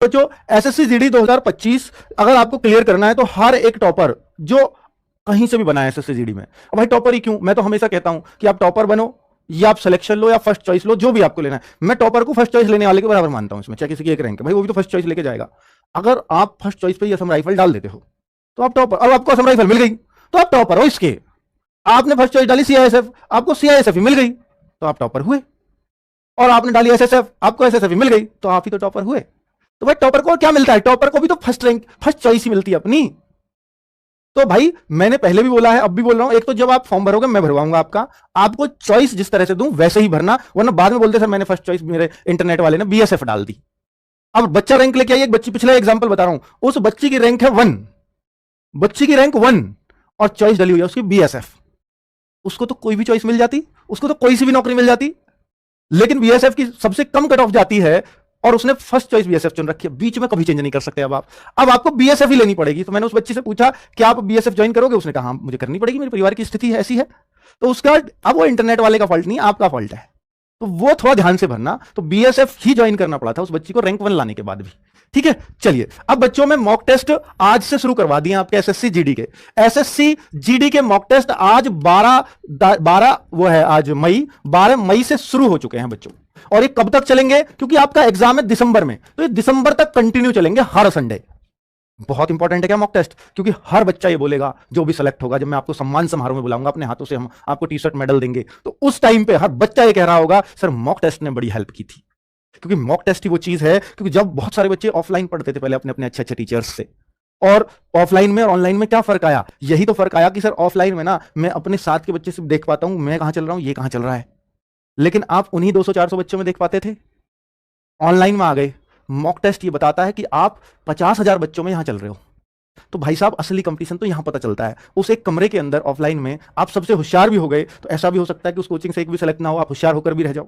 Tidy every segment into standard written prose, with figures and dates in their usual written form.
बच्चों SSC GD 2025 अगर आपको क्लियर करना है तो हर एक टॉपर जो कहीं से भी बना है एसएससी जीडी में, अब भाई टॉपर ही क्यों, मैं तो हमेशा कहता हूं कि आप टॉपर बनो या आप सिलेक्शन लो या फर्स्ट चॉइस लो, जो भी आपको लेना है। मैं टॉपर को फर्स्ट चॉइस लेने वाले के बराबर मानता हूं इसमें, चाहे किसी की एक रैंक है भाई वो भी तो फर्स्ट चॉइस लेके जाएगा। अगर आप फर्स्ट चॉइस पे असम राइफल डाल देते हो तो आप टॉपर, अब आपको असम राइफल मिल गई तो आप टॉपर हो इसके। आपने फर्स्ट चॉइस डाली सीआईएसएफ, आपको सीआईएसएफ ही मिल गई तो आप टॉपर हुए, और आपने डाली एसएसएफ, आपको एसएसएफ ही मिल गई तो आप ही तो टॉपर हुए। तो भाई टॉपर को क्या मिलता है, टॉपर को भी तो फर्स्ट रैंक फर्स्ट चॉइस ही मिलती है अपनी। तो भाई मैंने पहले भी बोला है अब भी बोल रहा हूं, एक तो जब आप फॉर्म भरोगे मैं भरवाऊंगा आपका, आपको चॉइस जिस तरह से दूं वैसे ही भरना, वरना बाद में बोलते सर मैंने फर्स्ट चॉइस मेरे इंटरनेट वाले ने बीएसएफ डाल दी। अब बच्चा रैंक लेके आई, एक बच्ची, पिछला एग्जांपल बता रहा हूं, उस बच्ची की रैंक है 1, बच्ची की रैंक 1 और चॉइस डली हुई है उसकी बीएसएफ, उसको तो कोई भी चॉइस मिल जाती, उसको तो कोई सी भी नौकरी मिल जाती, लेकिन बीएसएफ की सबसे कम कट ऑफ जाती है और उसने फर्स्ट चॉइस बीएसएफ चुन रखी है, बीच में कभी चेंज नहीं कर सकते। अब आपको बीएसएफ ही लेनी पड़ेगी। तो मैंने उस बच्ची से पूछा कि आप बीएसएफ ज्वाइन करोगे, उसने कहा हाँ मुझे करनी पड़ेगी, मेरे परिवार की स्थिति ऐसी है। तो उसका अब वो इंटरनेट वाले का फॉल्ट नहीं, आपका फॉल्ट है, तो वो थोड़ा ध्यान से भरना। तो बीएसएफ ही ज्वाइन करना पड़ा था उस बच्ची को रैंक 1 लाने के बाद भी। ठीक है, चलिए अब बच्चों में मॉक टेस्ट आज से शुरू करवा दिए आपके एसएससी जीडी के। एसएससी जीडी के मॉक टेस्ट आज 12 वो है आज मई, 12 मई से शुरू हो चुके हैं बच्चों, और ये कब तक चलेंगे, क्योंकि आपका एग्जाम है दिसंबर में, तो ये दिसंबर तक कंटिन्यू चलेंगे हर संडे। बहुत इंपॉर्टेंट है क्या मॉक टेस्ट, क्योंकि हर बच्चा ये बोलेगा जो भी सिलेक्ट होगा, जब मैं आपको सम्मान समारोह में बुलाऊंगा अपने हाथों से हम आपको टी शर्ट मेडल देंगे, तो उस टाइम पे हर बच्चा ये कह रहा होगा सर मॉक टेस्ट ने बड़ी हेल्प की थी। क्योंकि मॉक टेस्ट ही वो चीज है, क्योंकि जब बहुत सारे बच्चे ऑफलाइन पढ़ते थे पहले अपने अपने अच्छे अच्छे टीचर्स से, और ऑफलाइन में और ऑनलाइन में क्या फर्क आया, यही तो फर्क आया कि सर ऑफलाइन में ना मैं अपने साथ के बच्चे से देख पाता हूं मैं कहां चल रहा हूं, ये कहां चल रहा है, लेकिन आप उन्हीं 200-400 बच्चों में देख पाते थे। ऑनलाइन में आ गए, मॉक टेस्ट ये बताता है कि आप 50,000 बच्चों में यहां चल रहे हो। तो भाई साहब असली कंपटीशन तो यहां पता चलता है, उस एक कमरे के अंदर ऑफलाइन में आप सबसे होशियार भी हो गए तो ऐसा भी हो सकता है कि उस कोचिंग से एक भी सेलेक्ट ना हो, आप होशियार होकर भी रह जाओ,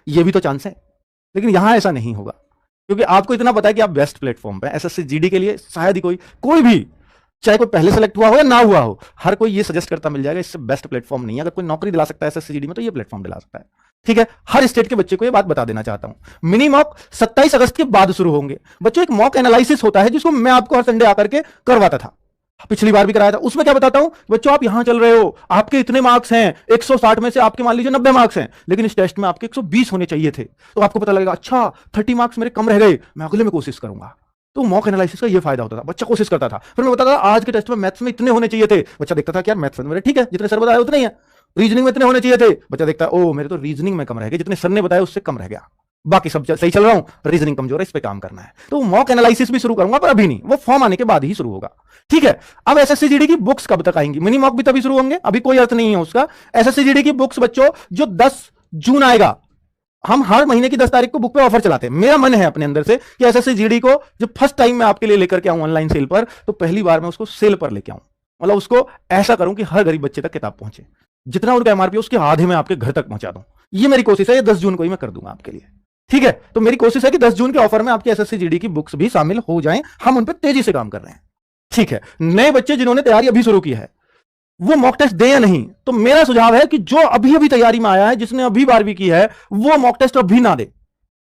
ये भी तो चांस है। लेकिन यहां ऐसा नहीं होगा, क्योंकि आपको इतना पता है कि आप बेस्ट प्लेटफॉर्म पे एसएससी जीडी के लिए शायद ही कोई भी, चाहे कोई पहले सेलेक्ट हुआ हो या ना हुआ हो, हर कोई ये सजेस्ट करता मिल जाएगा इससे बेस्ट प्लेटफॉर्म नहीं है। अगर कोई नौकरी दिला सकता है एसएससी जीडी में तो ये प्लेटफॉर्म दिला सकता है। ठीक है, हर स्टेट के बच्चे को ये बात बता देना चाहता हूं। मिनी मॉक 27 अगस्त के बाद शुरू होंगे बच्चों। एक मॉक एनालिसिस होता है जिसको मैं आपको हर संडे आकर के करवाता था, पिछली बार भी कराया था। उसमें क्या बताता हूं, बच्चों आप यहां चल रहे हो, आपके इतने मार्क्स हैं, 160 में से आपके मान लीजिए 90 मार्क्स हैं, लेकिन इस टेस्ट में आपके 120 होने चाहिए थे। तो आपको पता लगेगा अच्छा 30 मार्क्स मेरे कम रह गए, मैं अगले में कोशिश करूंगा। तो मॉक एनालिसिस का ये फायदा होता था, बच्चा कोशिश करता था। फिर मैं बताता था आज के टेस्ट में मैथ्स में इतने होने चाहिए थे, बच्चा देखता था कि यार मैथ्स में मेरे ठीक है, जितने सर बताए उतने ही है। रीजनिंग में इतने होने चाहिए थे, बच्चा देखता है ओ मेरे तो रीजनिंग में कम रह गए, जितने सर ने बताया उससे कम रह गया, बाकी सब सही चल रहा हूं, रीजनिंग कमजोर है, इस पे काम करना है। तो मॉक एनालिसिस भी शुरू करूंगा, पर अभी नहीं, वो फॉर्म आने के बाद ही शुरू होगा। ठीक है, अब एसएससी जीडी की बुक्स कब तक आएंगी, मिनी मॉक भी तभी शुरू होंगे, अभी कोई अर्थ नहीं है उसका। एसएससी जीडी की बुक्स बच्चों जो 10 जून आएगा, हम हर महीने की 10 तारीख को बुक पे ऑफर चलाते हैं। मेरा मन है अपने अंदर से कि एसएससी जीडी को जब फर्स्ट टाइम मैं आपके लिए लेकर के आऊं ऑनलाइन सेल पर, तो पहली बार मैं उसको सेल पर लेके आऊं, मतलब उसको ऐसा करूं कि हर गरीब बच्चे तक किताब पहुंचे, जितना उनका एमआरपी उसके आधे में आपके घर तक पहुंचा दूं। ये मेरी कोशिश है, ये 10 जून को ही मैं कर दूंगा आपके लिए। ठीक है, तो मेरी कोशिश है कि 10 जून के ऑफर में आपकी एसएससी जीडी की बुक्स भी शामिल हो जाएं, हम उन पर तेजी से काम कर रहे हैं। ठीक है, नए बच्चे जिन्होंने तैयारी अभी शुरू की है वो मॉक टेस्ट दें या नहीं, तो मेरा सुझाव है कि जो अभी अभी तैयारी में आया है, जिसने अभी 12वीं की है, वो मॉक टेस्ट अभी ना दे,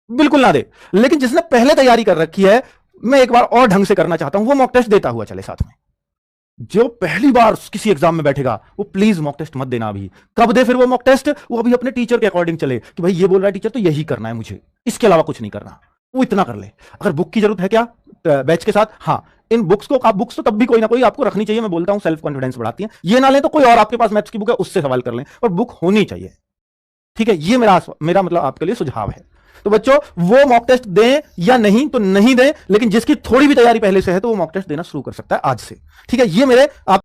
बिल्कुल ना दे। लेकिन जिसने पहले तैयारी कर रखी है, मैं एक बार और ढंग से करना चाहता हूं, वो मॉक टेस्ट देता हुआ चले साथ में। जो पहली बार किसी एग्जाम में बैठेगा वो प्लीज मॉक टेस्ट मत देना अभी। कब दे फिर वो मॉक टेस्ट, वो अभी अपने टीचर के अकॉर्डिंग चले कि भाई ये बोल रहा है टीचर तो यही करना है मुझे, इसके अलावा कुछ नहीं करना, वो इतना कर ले। अगर बुक की जरूरत है क्या बैच के साथ, हाँ इन बुक्स को आप, बुक्स तो तब भी कोई ना कोई आपको रखनी चाहिए, मैं बोलता हूं सेल्फ कॉन्फिडेंस बढ़ाती है। ये ना ले तो कोई और आपके पास मैथ्स की बुक है उससे सवाल कर लें, पर बुक होनी चाहिए। ठीक है, ये मेरा मतलब आपके लिए सुझाव है। तो बच्चों वो मॉक टेस्ट दें या नहीं तो नहीं दें, लेकिन जिसकी थोड़ी भी तैयारी पहले से है तो वो मॉक टेस्ट देना शुरू कर सकता है आज से। ठीक है, ये मेरे आप